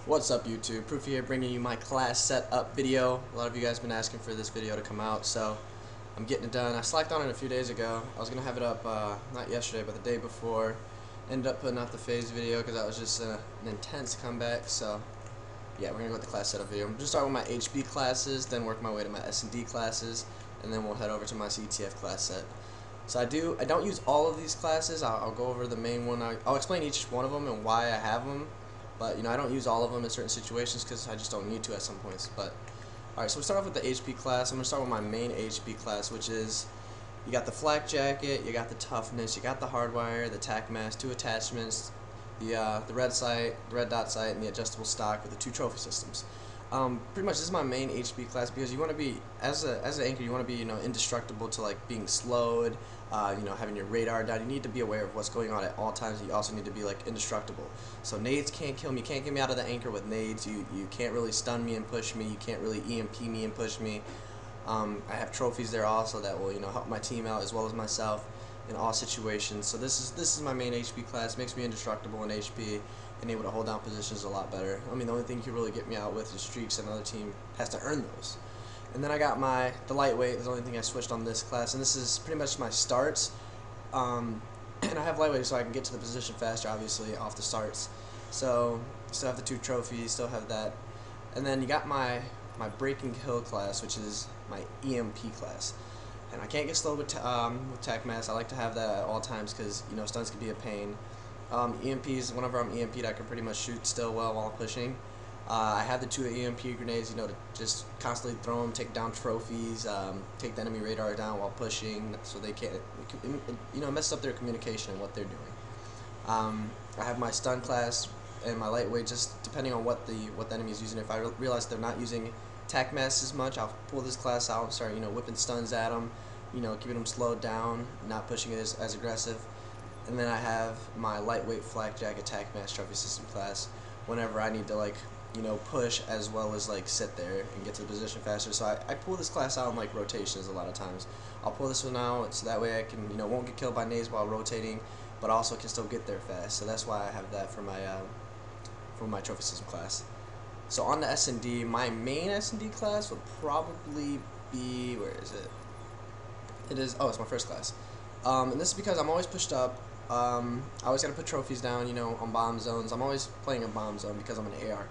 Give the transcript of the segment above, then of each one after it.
What's up, YouTube? Proofy here, bringing you my class setup video. A lot of you guys have been asking for this video to come out, so I'm getting it done. I slacked on it a few days ago. I was going to have it up, not yesterday, but the day before. Ended up putting out the phase video because that was just an intense comeback, so yeah, we're going to go with the class setup video. I'm going to start with my HB classes, then work my way to my SND classes, and then we'll head over to my CTF class set. So I don't use all of these classes. I'll go over the main one. I'll explain each one of them and why I have them. But I don't use all of them in certain situations because I just don't need to at some points. But alright, so we start off with the HP class. I'm going to start with my main HP class, which is you got the flak jacket, you got the toughness, you got the hardwire, the tack mask, 2 attachments, the red sight, the red dot sight, and the adjustable stock with the 2 trophy systems. Pretty much this is my main HP class because you want to be, as an anchor, you want to be indestructible to like being slowed, having your radar down. You need to be aware of what's going on at all times. You also need to be like indestructible. So nades can't kill me. You can't get me out of the anchor with nades. You can't really stun me and push me. You can't really EMP me and push me. I have trophies there also that will help my team out as well as myself in all situations. So this is my main HP class. Makes me indestructible in HP and able to hold down positions a lot better. I mean, the only thing you can really get me out with is streaks, and another team has to earn those. And then I got the lightweight. Is the only thing I switched on this class, and this is pretty much my starts. And I have lightweight so I can get to the position faster, obviously, off the starts. So still have the 2 trophies, still have that. And then you got my breaking kill class, which is my EMP class. And I can't get slowed with tack mask. I like to have that at all times because stunts can be a pain. EMPs, whenever I'm EMP'd, I can pretty much shoot still well while I'm pushing. I have the 2 EMP grenades, to just constantly throw them, take down trophies, take the enemy radar down while pushing, so they can't, mess up their communication and what they're doing. I have my stun class and my lightweight, just depending on what the enemy is using. If I realize they're not using tack masks as much, I'll pull this class out and start, whipping stuns at them, keeping them slowed down, not pushing it as aggressive. And then I have my lightweight flak jacket tack mask trophy system class whenever I need to push as well as sit there and get to the position faster. So I pull this class out in rotations a lot of times. I'll pull this one out so that way I can won't get killed by nades while rotating, but also can still get there fast. So that's why I have that for my trophy system class. So on the SND, my main SND class would probably be, where is it? It's my first class. And this is because I'm always pushed up. I always gotta put trophies down, on bomb zones. I'm always playing a bomb zone because I'm an AR.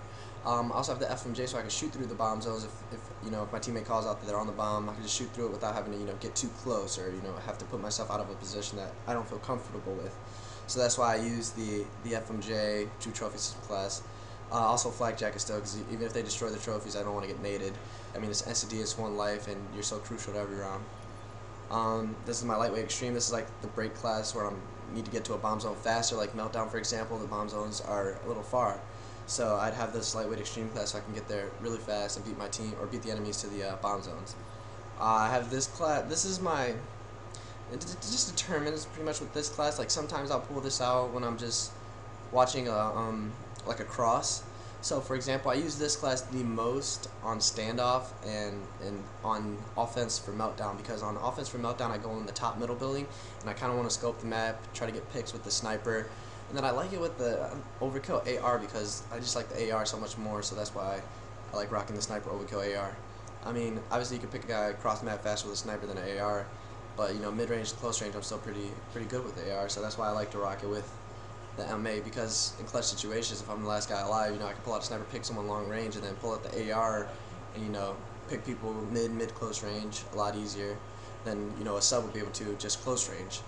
I also have the FMJ so I can shoot through the bomb zones if my teammate calls out that they're on the bomb. I can just shoot through it without having to get too close or have to put myself out of a position that I don't feel comfortable with. So that's why I use the FMJ 2 trophy system class. Also flak jacket still, because even if they destroy the trophies, I don't want to get naded. I mean, it's SND, it's 1 life, and you're so crucial to every round. This is my lightweight extreme. This is the break class where I need to get to a bomb zone faster, like meltdown for example. The bomb zones are a little far, so I'd have this lightweight extreme class so I can get there really fast and beat my team or beat the enemies to the bomb zones. I have this class. This is my. It just determines pretty much with this class. Sometimes I'll pull this out when I'm just watching a cross. So for example, I use this class the most on standoff and on offense for meltdown, because on offense for meltdown I go in the top middle building and I kind of want to scope the map, try to get picks with the sniper, and then I like it with the overkill AR because I just like the AR so much more, so that's why I like rocking the sniper overkill AR. I mean, obviously you can pick a guy across the map faster with a sniper than an AR, but mid-range, close range I'm still pretty good with the AR, so that's why I like to rock it with the MA, because in clutch situations, if I'm the last guy alive, I can pull out a sniper, pick someone long range, and then pull out the AR and pick people mid close range a lot easier than a sub would be able to just close range.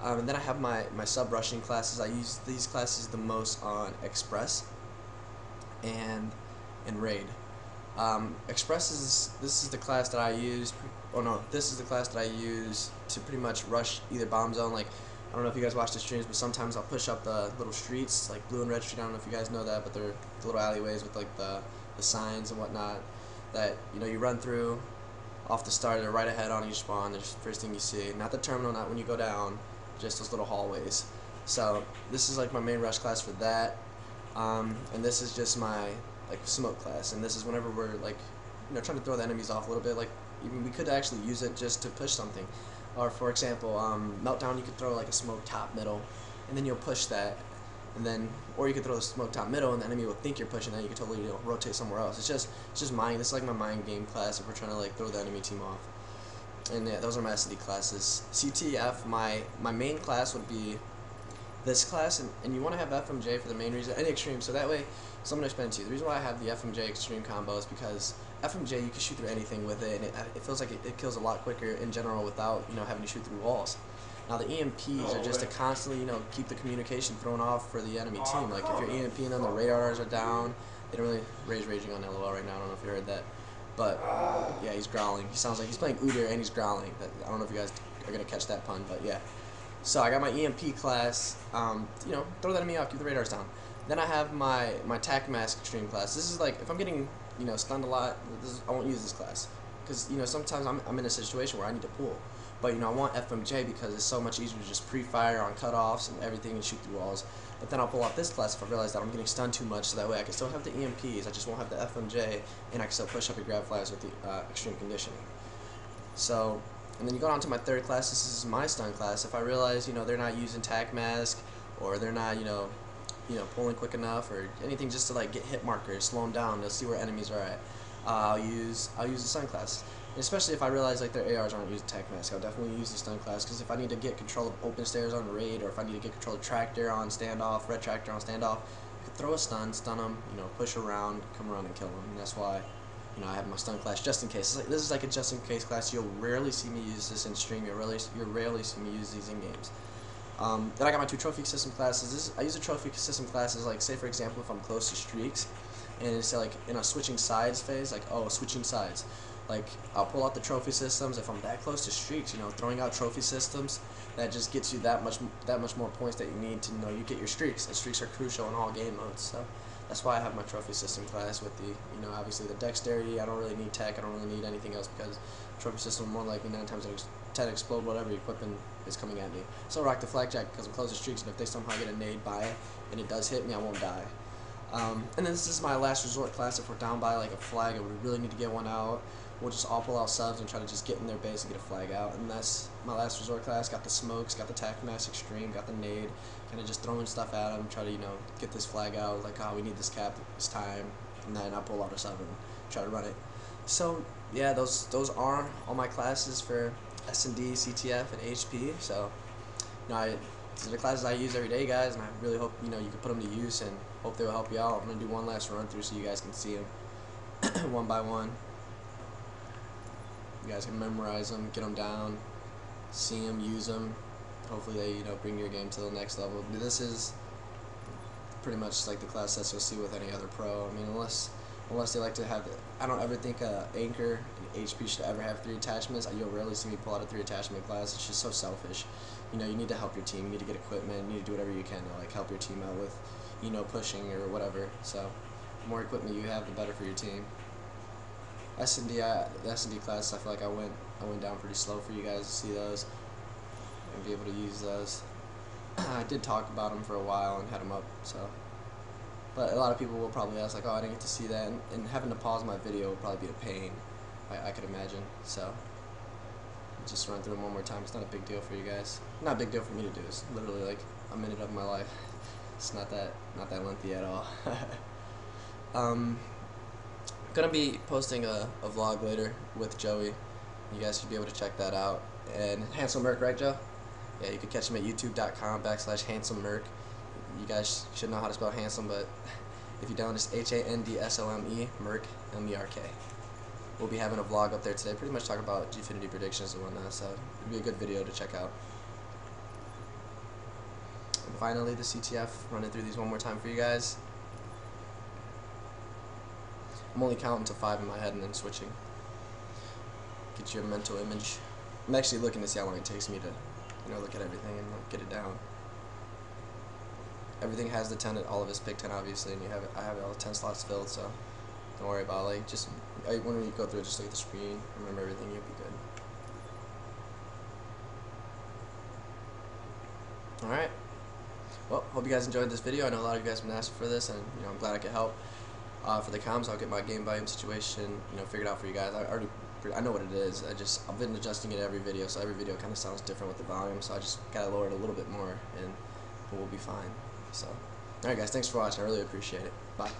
And then I have my sub rushing classes. I use these classes the most on Express and Raid. Express this is the class that I use. Oh no, this is the class that I use to pretty much rush either bomb zone. I don't know if you guys watch the streams, but sometimes I'll push up the little streets, like Blue and Red Street. I don't know if you guys know that, but they're the little alleyways with the signs and whatnot that you run through off the start. They're right ahead on each spawn. They're the first thing you see. Not the terminal, not when you go down, just those little hallways. So this is my main rush class for that, and this is just my smoke class. And this is whenever we're trying to throw the enemies off a little bit. Even we could actually use it just to push something. Or for example, meltdown, you could throw a smoke top middle, and then you'll push that, and then, or you could throw the smoke top middle, and the enemy will think you're pushing that. You could totally, you know, rotate somewhere else. It's just mind. This is like my mind game class if we're trying to like throw the enemy team off. And yeah, those are my SND classes. CTF, my main class would be this class, and you want to have FMJ for the main reason, and extreme, so that way, so I'm going to explain it to you. The reason why I have the FMJ extreme combo is because FMJ, you can shoot through anything with it, and it feels like it kills a lot quicker in general without, you know, having to shoot through walls. Now the EMPs are just to constantly, you know, keep the communication thrown off for the enemy team. Like if you're EMPing them, the radars are down. They don't really Ray's raging on LOL right now. I don't know if you heard that, but yeah, he's growling. He sounds like he's playing Udyr and he's growling. I don't know if you guys are gonna catch that pun, but yeah. So I got my EMP class. You know, throw the enemy off, keep the radars down. Then I have my tac mask extreme class. This is like if I'm getting, you know, stunned a lot, I won't use this class because, you know, sometimes I'm in a situation where I need to pull. But, you know, I want FMJ because it's so much easier to just pre-fire on cutoffs and everything and shoot through walls. But then I'll pull out this class if I realize that I'm getting stunned too much, so that way I can still have the EMPs, I just won't have the FMJ, and I can still push up and grab flags with the extreme conditioning. So, and then you go on to my third class. This is my stun class. If I realize, you know, they're not using tac mask, or they're not, you know, pulling quick enough, or anything just to like get hit markers, slow them down, they'll see where enemies are at. I'll use the stun class. Especially if I realize like their ARs aren't using tac mask, I'll definitely use the stun class, because if I need to get control of open stairs on raid, or if I need to get control of tractor on standoff, red tractor on standoff, I could throw a stun them, you know, push around, come around and kill them. And that's why, you know, I have my stun class just in case. This is like a just in case class. You'll rarely see me use this in stream. You'll rarely see me use these in games. Then I got my 2 trophy system classes. I use a trophy system classes like, say for example, if I'm close to streaks, and it's like in a switching sides phase, like, oh, switching sides. Like, I'll pull out the trophy systems if I'm that close to streaks, you know, throwing out trophy systems, that just gets you that much more points that you need to, you know, you get your streaks, and streaks are crucial in all game modes, so that's why I have my trophy system class with the, you know, obviously the dexterity. I don't really need tech, I don't really need anything else, because trophy system more likely 9 times out of 10 explode whatever equipment is coming at me. So rock the flak jack because I'm close to streaks, and if they somehow get a nade by it, and it does hit me, I won't die. And then this is my last resort class. If we're down by like a flag and we really need to get one out, we'll just all pull out subs and try to just get in their base and get a flag out. And that's my last resort class. Got the smokes, got the tac mask extreme, got the nade, kind of just throwing stuff at them, try to, you know, get this flag out, like, oh, we need this cap this time, and then I'll pull out a sub and try to run it. So yeah, those are all my classes for SND, CTF, and HP. So, you know, these are the classes I use every day, guys, and I really hope, you know, you can put them to use, and hope they will help you out. I'm gonna do one last run through so you guys can see them one by one. You guys can memorize them, get them down, see them, use them. Hopefully they, you know, bring your game to the next level. This is pretty much like the class sets you'll see with any other pro. I mean, unless they like to have, I don't ever think Anchor and HP should ever have 3 attachments. You'll rarely see me pull out a 3 attachment class. It's just so selfish. You know, you need to help your team. You need to get equipment. You need to do whatever you can to like help your team out with, you know, pushing or whatever. So, the more equipment you have, the better for your team. The SND class, I feel like I went down pretty slow for you guys to see those and be able to use those. I did talk about them for a while and had them up, so. But a lot of people will probably ask, like, oh, I didn't get to see that, and having to pause my video would probably be a pain, I could imagine. So, just run through them one more time. It's not a big deal for you guys. Not a big deal for me to do. It's literally like a minute of my life. It's not that lengthy at all. Gonna be posting a vlog later with Joey. You guys should be able to check that out. And Handsome Merc, right, Joe? Yeah, you can catch him at youtube.com/HandsomeMerc. You guys should know how to spell handsome, but if you don't, it's HANDSOME, Merc, MERK. We'll be having a vlog up there today, pretty much talking about Gfinity predictions and whatnot, so it'll be a good video to check out. And finally, the CTF, running through these one more time for you guys. I'm only counting to 5 in my head and then switching. Get you a mental image. I'm actually looking to see how long it takes me to, you know, look at everything and like, get it down. Everything has the 10, all of it's pick 10 obviously, and I have all the 10 slots filled, so don't worry about it. Like, just when you go through it, just look at the screen, remember everything, you'll be good. Alright. Well, hope you guys enjoyed this video. I know a lot of you guys have been asking for this, and you know, I'm glad I could help. For the comms, I'll get my game volume situation, you know, figured out for you guys. I know what it is. I've been adjusting it every video, so every video kind of sounds different with the volume. So I just gotta lower it a little bit more, and we'll be fine. So Alright guys, thanks for watching. I really appreciate it. Bye.